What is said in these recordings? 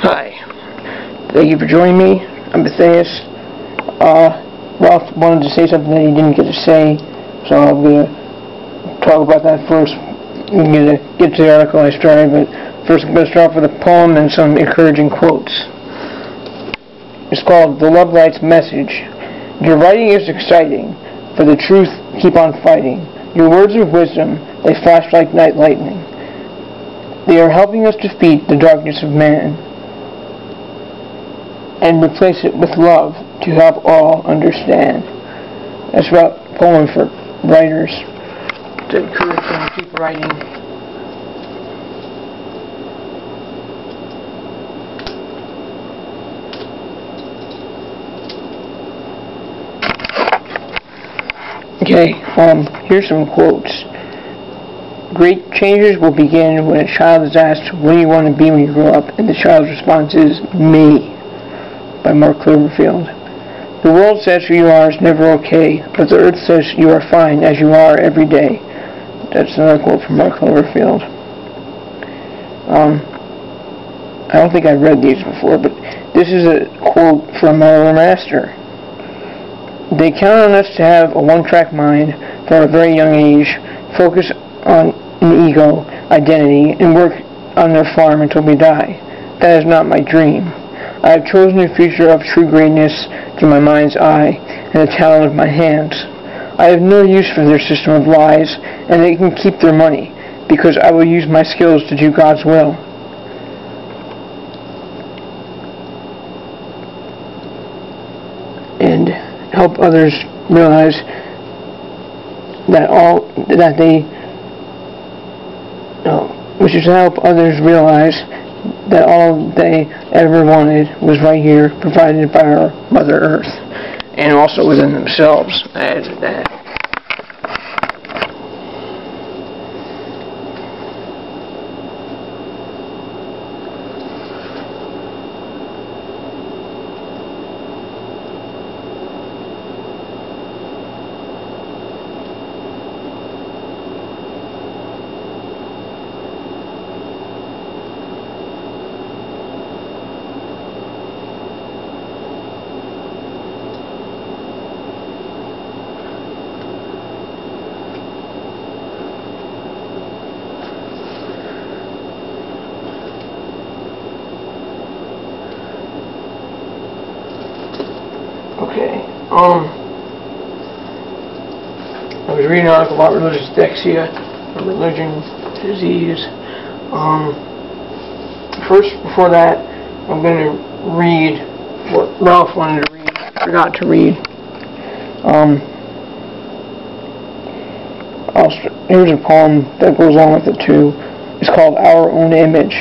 Hi, thank you for joining me. I'm Matthias. Ralph wanted to say something that he didn't get to say, so I'm going to talk about that first. I'm going to get to the article I started, but first I'm going to start off with a poem and some encouraging quotes. It's called The Love Light's Message. Your writing is exciting, for the truth keep on fighting. Your words of wisdom, they flash like night lightning. They are helping us defeat the darkness of man and replace it with love to help all understand. That's about a poem for writers to encourage them to keep writing. Okay, here's some quotes. Great changes will begin when a child is asked, what do you want to be when you grow up? And the child's response is, me. By Mark Cloverfield. The world says who you are is never okay, but the earth says you are fine as you are every day. That's another quote from Mark Cloverfield. I don't think I've read these before, but this is a quote from our master. They count on us to have a one-track mind from a very young age, focus on an ego, identity, and work on their farm until we die. That is not my dream. I have chosen a future of true greatness through my mind's eye and the talent of my hands. I have no use for their system of lies, and they can keep their money, because I will use my skills to do God's will. And help others realize which is to help others realize that all they ever wanted was right here, provided by our Mother Earth, and also within themselves. I added that. Okay, I was reading an article about religious dyslexia, or religion, disease. First, before that, I'm going to read what Ralph wanted to read, forgot to read. Here's a poem that goes along with it too. It's called Our Own Image.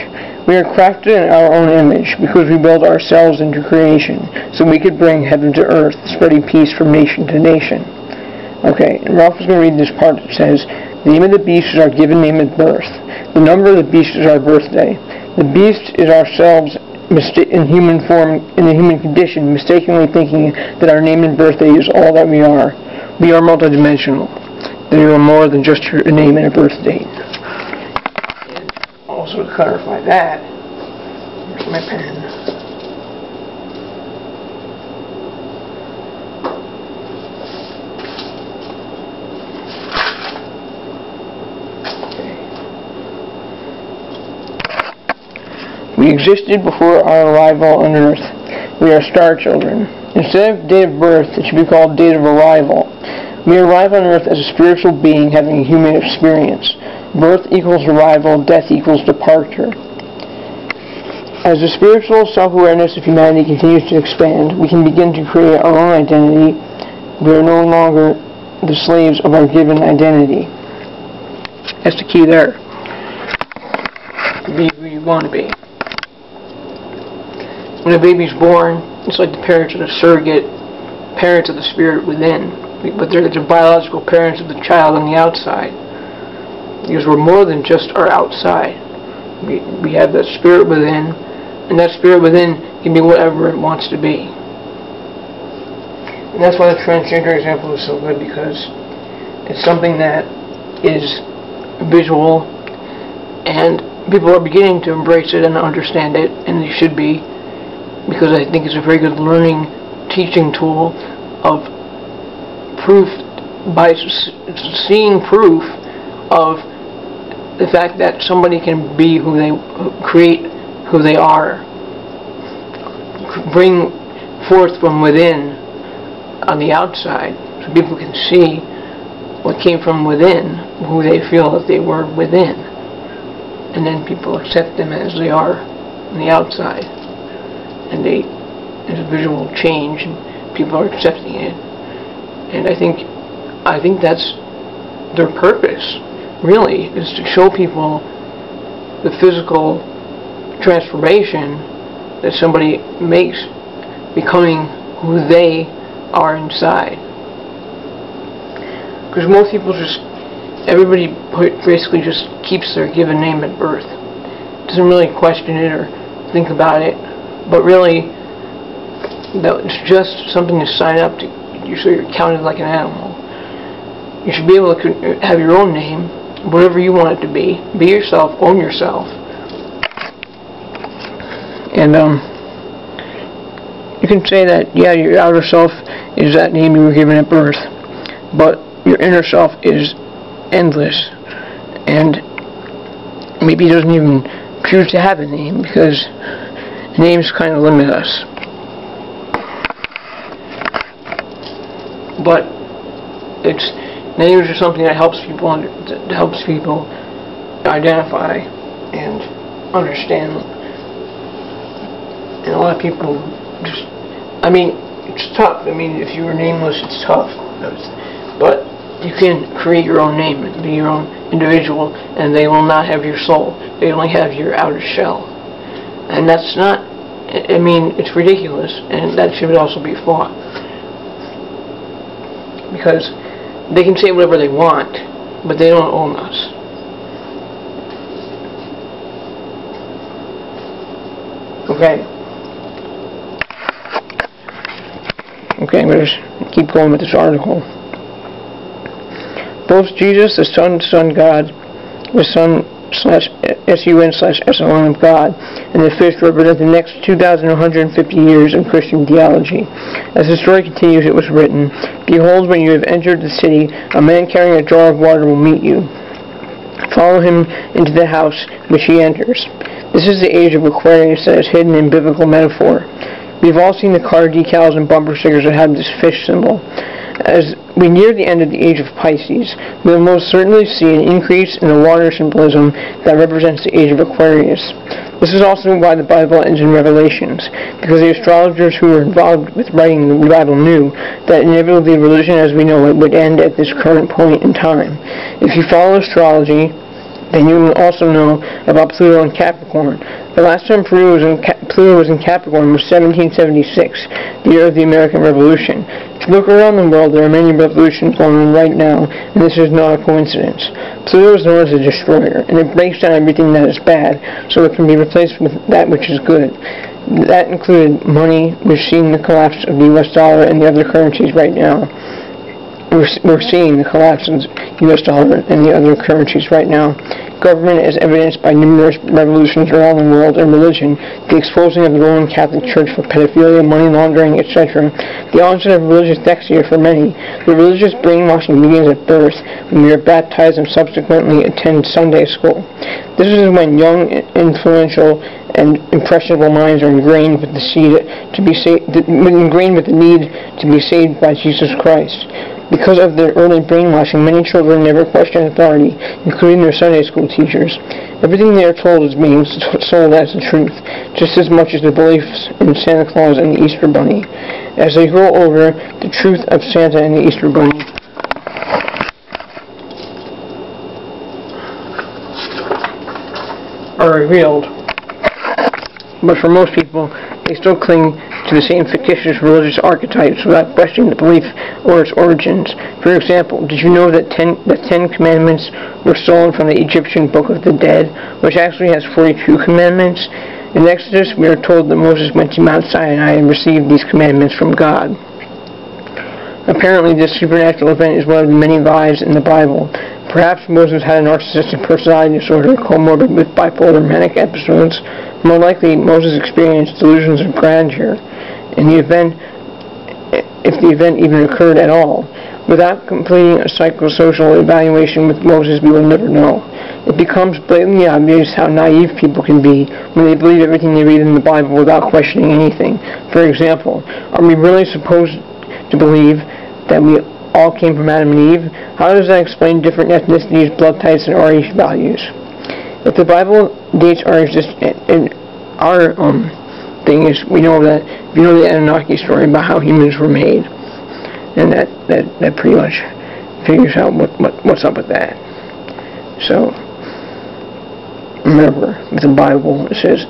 We are crafted in our own image because we build ourselves into creation, so we could bring heaven to earth, spreading peace from nation to nation. Okay, and Ralph is going to read this part that says, the name of the beast is our given name at birth. The number of the beast is our birthday. The beast is ourselves in human form, in the human condition, mistakenly thinking that our name and birthday is all that we are. We are multidimensional. That you are more than just your name and a birth date. Also to clarify that, here's my pen. Okay. We We existed before our arrival on Earth. We are star children. Instead of date of birth, it should be called date of arrival. We arrive on Earth as a spiritual being having a human experience. Birth equals arrival, death equals departure. As the spiritual self-awareness of humanity continues to expand, we can begin to create our own identity. We are no longer the slaves of our given identity. That's the key there. Be who you want to be. When a baby's born, it's like the parents are the surrogate parents of the spirit within, but they're the biological parents of the child on the outside. Because we're more than just our outside. We have that spirit within, and that spirit within can be whatever it wants to be. And that's why the transgender example is so good, because it's something that is visual, and people are beginning to embrace it and understand it, and they should be, because I think it's a very good learning, teaching tool of proof, by seeing proof of the fact that somebody can be who they create, who they are, bring forth from within on the outside, so people can see what came from within, who they feel that they were within, and then people accept them as they are on the outside, and there's a visual change, and people are accepting it. And I think that's their purpose, really, is to show people the physical transformation that somebody makes, becoming who they are inside. Because most people everybody basically just keeps their given name at birth. Doesn't really question it or think about it, but really, it's just something to sign up to, so you're counted like an animal. You should be able to have your own name, whatever you want it to be. Be yourself, own yourself. And you can say that, yeah, your outer self is that name you were given at birth, but your inner self is endless, and maybe it doesn't even choose to have a name, because names kind of limit us. But names are something that helps people identify and understand. And a lot of people it's tough. If you were nameless, it's tough. But you can create your own name and be your own individual, and they will not have your soul. They only have your outer shell. And that's not, it's ridiculous, and that should also be fought. Because they can say whatever they want, but they don't own us. Okay, I'm going to keep going with this article. Both Jesus, the Son God, the Son/S-U-N/S-O-N of God, and the fish represent the next 2,150 years of Christian theology. As the story continues, it was written, "Behold, when you have entered the city, a man carrying a jar of water will meet you. Follow him into the house which he enters." This is the age of Aquarius that is hidden in biblical metaphor. We've all seen the car decals and bumper stickers that have this fish symbol. As we near the end of the age of Pisces, we will most certainly see an increase in the water symbolism that represents the age of Aquarius. This is also why the Bible ends in Revelations, because the astrologers who were involved with writing the Bible knew that inevitably religion as we know it would end at this current point in time. If you follow astrology, then you will also know about Pluto and Capricorn. The last time Pluto was in Capricorn was 1776, the year of the American Revolution. If you look around the world, there are many revolutions going on right now, and this is not a coincidence. Pluto is known as a destroyer, and it breaks down everything that is bad, so it can be replaced with that which is good. That included money. We're seeing the collapse of the U.S. dollar and the other currencies right now. We're seeing the collapse of the U.S. dollar and the other currencies right now. government as evidenced by numerous revolutions around the world and religion, the exposing of the Roman Catholic Church for pedophilia, money laundering, etc., the onset of religious dexia for many. The religious brainwashing begins at birth, when we are baptized and subsequently attend Sunday school. This is when young, influential, and impressionable minds are ingrained with the need to be saved by Jesus Christ. Because of their early brainwashing, many children never question authority, including their Sunday school teachers. Everything they are told is being sold as the truth, just as much as the beliefs in Santa Claus and the Easter Bunny. As they grow older, the truth of Santa and the Easter Bunny are revealed. But for most people, they still cling to the same fictitious religious archetypes without questioning the belief or its origins. For example, did you know that the 10 Commandments were stolen from the Egyptian Book of the Dead, which actually has 42 commandments? In Exodus, we are told that Moses went to Mount Sinai and received these commandments from God. Apparently, this supernatural event is one of the many lies in the Bible. Perhaps Moses had a narcissistic personality disorder comorbid with bipolar manic episodes. More likely, Moses experienced delusions of grandeur if the event even occurred at all. Without completing a psychosocial evaluation with Moses, we will never know. It becomes blatantly obvious how naive people can be when they believe everything they read in the Bible without questioning anything. For example, are we really supposed to believe that we all came from Adam and Eve? How does that explain different ethnicities, blood types, and RH values? If the Bible dates our existence, and our thing is, we know that if you know the Anunnaki story about how humans were made, and that pretty much figures out what's up with that. So remember, with the Bible, it says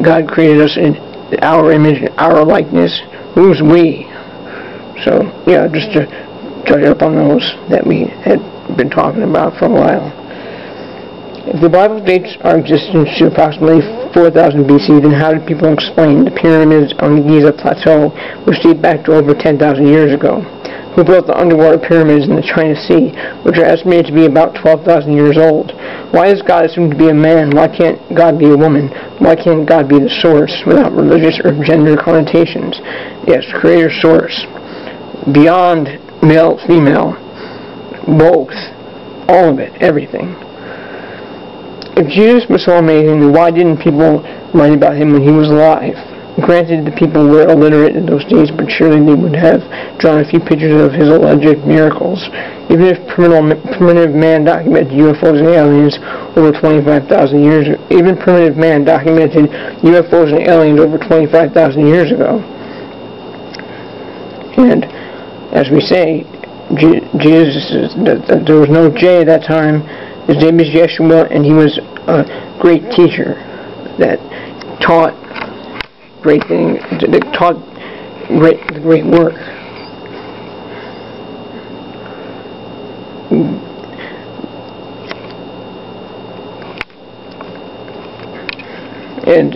God created us in our image, our likeness. Who's we? So yeah, just to touch up on those that we had been talking about for a while. If the Bible dates our existence to approximately 4000 BC, then how did people explain the pyramids on the Giza Plateau, which date back to over 10,000 years ago? Who built the underwater pyramids in the China Sea, which are estimated to be about 12,000 years old? Why is God assumed to be a man? Why can't God be a woman? Why can't God be the source without religious or gender connotations? Yes, creator source. Beyond male, female, both, all of it, everything. If Jesus was so amazing, then why didn't people write about him when he was alive? Granted, the people were illiterate in those days, but surely they would have drawn a few pictures of his alleged miracles. Even if primitive man documented UFOs and aliens over 25,000 years ago, And as we say, Jesus, there was no J at that time. His name is Yeshua, and he was a great teacher that taught great things, that taught great work. And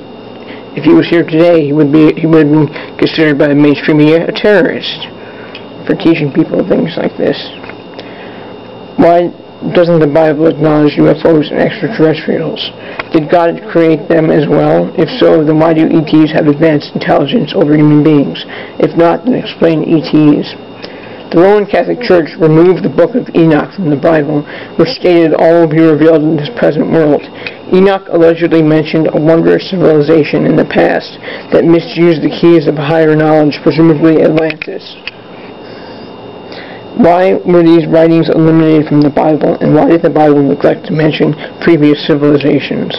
if he was here today, he would have been considered by the mainstream media a terrorist for teaching people things like this. Why doesn't the Bible acknowledge UFOs and extraterrestrials? Did God create them as well? If so, then why do ETs have advanced intelligence over human beings? If not, then explain ETs. The Roman Catholic Church removed the Book of Enoch from the Bible, which stated all will be revealed in this present world. Enoch allegedly mentioned a wondrous civilization in the past that misused the keys of higher knowledge, presumably Atlantis. Why were these writings eliminated from the Bible, and why did the Bible neglect to mention previous civilizations?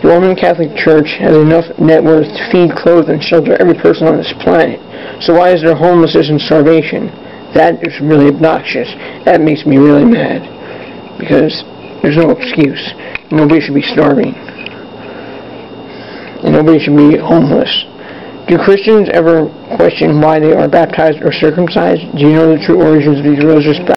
The Roman Catholic Church has enough net worth to feed, clothe, and shelter every person on this planet. So why is there homelessness and starvation? That is really obnoxious. That makes me really mad. Because there's no excuse. Nobody should be starving. And nobody should be homeless. Do Christians ever question why they are baptized or circumcised? Do you know the true origins of these religious